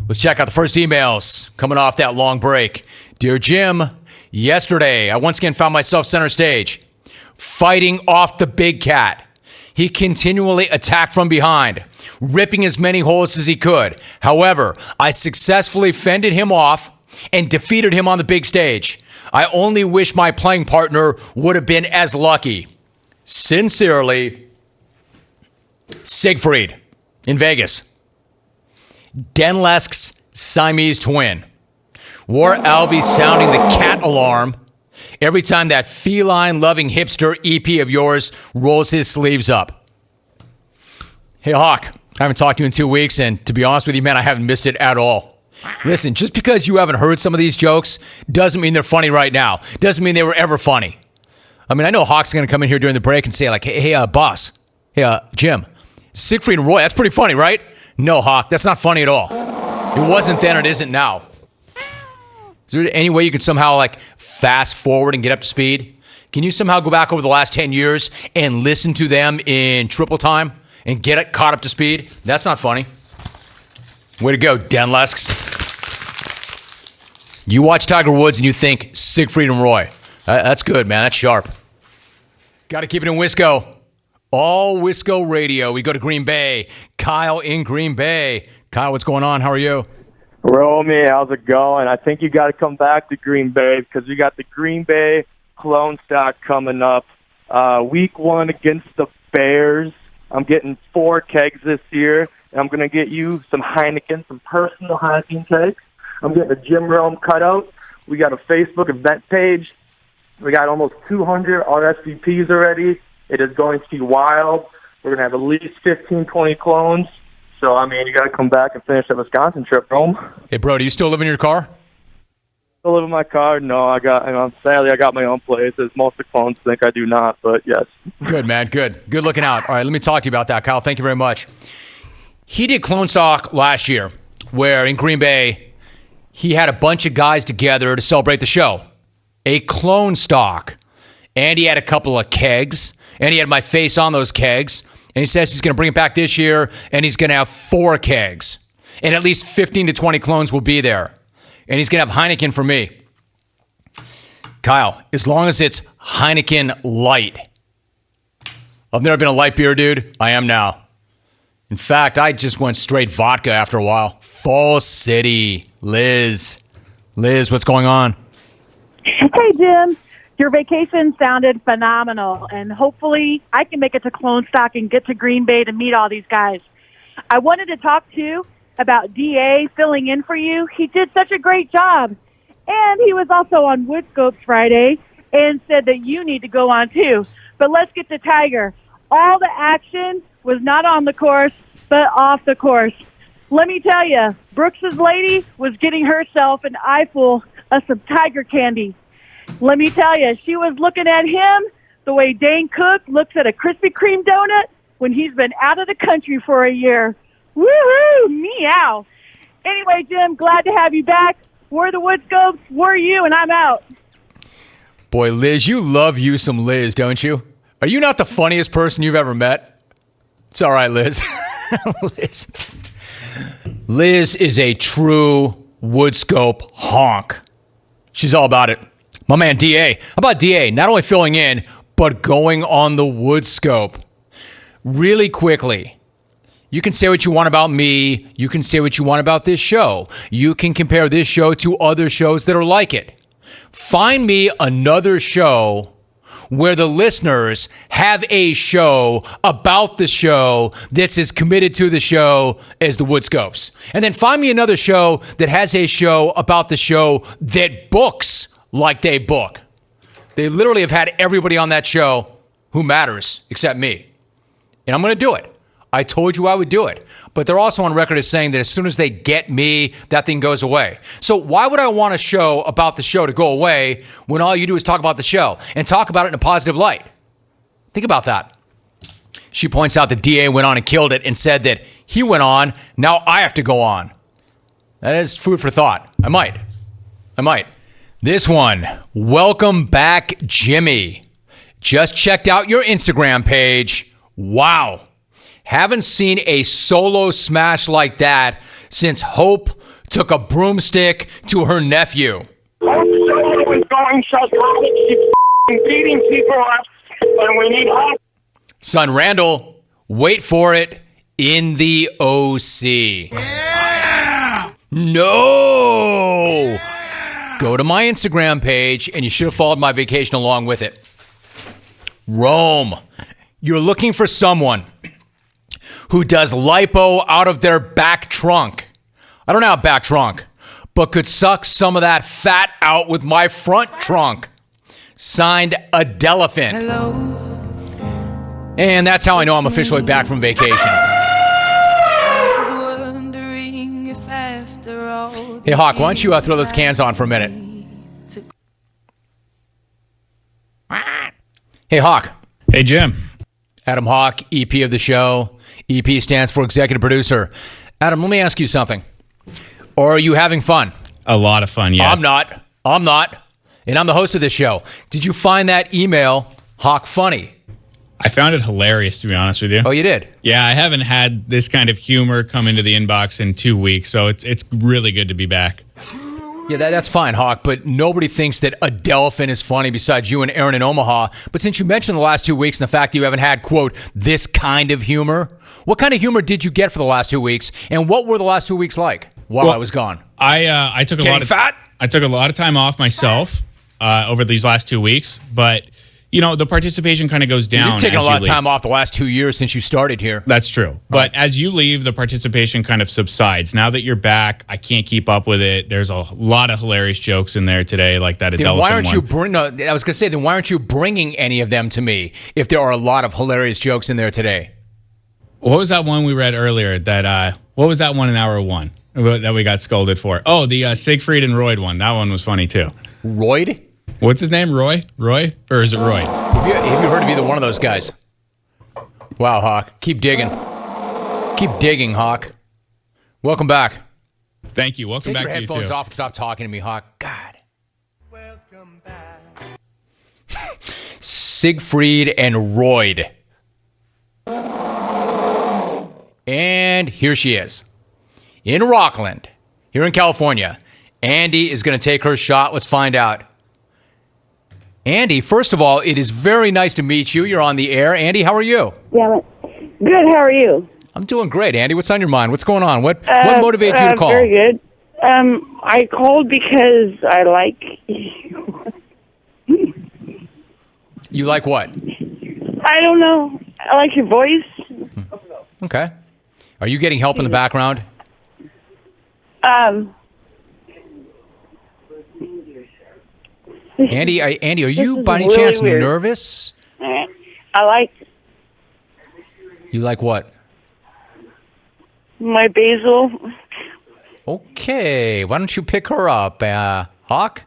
Let's check out the first emails coming off that long break. Dear Jim, yesterday I once again found myself center stage, fighting off the big cat. He continually attacked from behind, ripping as many holes as he could. However, I successfully fended him off and defeated him on the big stage. I only wish my playing partner would have been as lucky. Sincerely, Siegfried in Vegas. Denlesks Siamese twin. Wore Alvy sounding the cat alarm every time that feline-loving hipster EP of yours rolls his sleeves up. Hey, Hawk, I haven't talked to you in 2 weeks, and to be honest with you, man, I haven't missed it at all. Listen, just because you haven't heard some of these jokes doesn't mean they're funny right now. Doesn't mean they were ever funny. I mean, I know Hawk's going to come in here during the break and say, like, hey, boss, hey, Jim, Siegfried and Roy, that's pretty funny, right? No, Hawk, that's not funny at all. It wasn't then, it isn't now. Is there any way you could somehow, like, fast forward and get up to speed? Can you somehow go back over the last 10 years and listen to them in triple time and get it caught up to speed? That's not funny. Way to go, Denlesks. You watch Tiger Woods and you think Siegfried and Roy. That's good, man. That's sharp. Got to keep it in Wisco. All Wisco Radio. We go to Green Bay. Kyle in Green Bay. Kyle, what's going on? How are you? Romy, how's it going? I think you got to come back to Green Bay because we got the Green Bay clone stock coming up. Week 1 against the Bears. I'm getting 4 kegs this year, and I'm going to get you some Heineken, some personal Heineken kegs. I'm getting a Jim Rome cutout. We got a Facebook event page. We got almost 200 RSVPs already. It is going to be wild. We're going to have at least 15, 20 clones. So, I mean, you got to come back and finish that Wisconsin trip, Rome. Hey, bro, do you still live in your car? Still live in my car? No, sadly, I got my own place, as most of the clones think I do not, but yes. Good, man, good. Good looking out. All right, let me talk to you about that, Kyle. Thank you very much. He did Clone Stock last year, where in Green Bay, he had a bunch of guys together to celebrate the show. A clone stock. And he had a couple of kegs, and he had my face on those kegs. And he says he's going to bring it back this year, and he's going to have 4 kegs. And at least 15 to 20 clones will be there. And he's going to have Heineken for me. Kyle, as long as it's Heineken Light. I've never been a light beer dude. I am now. In fact, I just went straight vodka after a while. Fall City. Liz, what's going on? Hey, Jim. Your vacation sounded phenomenal, and hopefully I can make it to Clone Stock and get to Green Bay to meet all these guys. I wanted to talk to you about DA filling in for you. He did such a great job, and he was also on Woodscopes Friday and said that you need to go on too. But let's get to Tiger. All the action was not on the course, but off the course. Let me tell you, Brooks's lady was getting herself an eyeful of some Tiger candy. Let me tell you, she was looking at him the way Dane Cook looks at a Krispy Kreme donut when he's been out of the country for a year. Woohoo! Meow. Anyway, Jim, glad to have you back. We're the Woodscopes. We're you, and I'm out. Boy, Liz, you love you some Liz, don't you? Are you not the funniest person you've ever met? It's all right, Liz. Liz is a true Woodscope honk. She's all about it. My man, DA. How about DA? Not only filling in, but going on the Woodscope. Really quickly, you can say what you want about me. You can say what you want about this show. You can compare this show to other shows that are like it. Find me another show where the listeners have a show about the show that's as committed to the show as the Woodscopes. And then find me another show that has a show about the show that books like they book. They literally have had everybody on that show who matters except me. And I'm going to do it. I told you I would do it. But they're also on record as saying that as soon as they get me, that thing goes away. So why would I want a show about the show to go away when all you do is talk about the show and talk about it in a positive light? Think about that. She points out that DA went on and killed it and said that he went on, now I have to go on. That is food for thought. I might. This one, welcome back, Jimmy. Just checked out your Instagram page. Wow. Haven't seen a solo smash like that since Hope took a broomstick to her nephew. Hope Solo is going psychotic. She's beating people up, and we need help. Son Randall, wait for it, in the OC. Yeah! No! Go to my Instagram page, and you should have followed my vacation along with it. Rome. You're looking for someone who does lipo out of their back trunk. I don't have a back trunk, but could suck some of that fat out with my front trunk. Signed, Adelphant. Hello. And that's how I know I'm officially back from vacation. Hey, Hawk, why don't you throw those cans on for a minute? Hey, Hawk. Hey, Jim. Adam Hawk, EP of the show. EP stands for executive producer. Adam, let me ask you something. Are you having fun? A lot of fun, yeah. I'm not. And I'm the host of this show. Did you find that email, Hawk, funny? I found it hilarious, to be honest with you. Oh, you did? Yeah, I haven't had this kind of humor come into the inbox in 2 weeks, so it's really good to be back. Yeah, that's fine, Hawk, but nobody thinks that Adelphant is funny besides you and Aaron in Omaha. But since you mentioned the last 2 weeks and the fact that you haven't had, quote, this kind of humor, what kind of humor did you get for the last 2 weeks? And what were the last 2 weeks like while I was gone? I took a lot of fat? I took a lot of time off myself over these last 2 weeks, but you know, the participation kind of goes down. You've taken a lot of time off the last 2 years since you started here. That's true. But as you leave, the participation kind of subsides. Now that you're back, I can't keep up with it. There's a lot of hilarious jokes in there today, like that Adelphant one. Why aren't you I was going to say, then why aren't you bringing any of them to me if there are a lot of hilarious jokes in there today? What was that one we read earlier? What was that one in hour one that we got scolded for? Oh, the Siegfried and Royd one. That one was funny too. Royd? What's his name? Roy? Or is it Roy? Have you heard of either one of those guys? Wow, Hawk. Keep digging. Keep digging, Hawk. Welcome back. Thank you. Welcome back to you, too. Take your headphones off and stop talking to me, Hawk. God. Welcome back. Siegfried and Royd. And here she is. In Rockland, here in California. Andi is going to take her shot. Let's find out. Andi, first of all, it is very nice to meet you. You're on the air. Andi, how are you? Yeah, good. How are you? I'm doing great, Andi. What's on your mind? What's going on? What motivated you to call? Very good. I called because I like you. You like what? I don't know. I like your voice. Okay. Are you getting help in the background? Andi, are you by any chance weird. nervous? I like You like what? my basil. Okay. Why don't you pick her up, Hawk?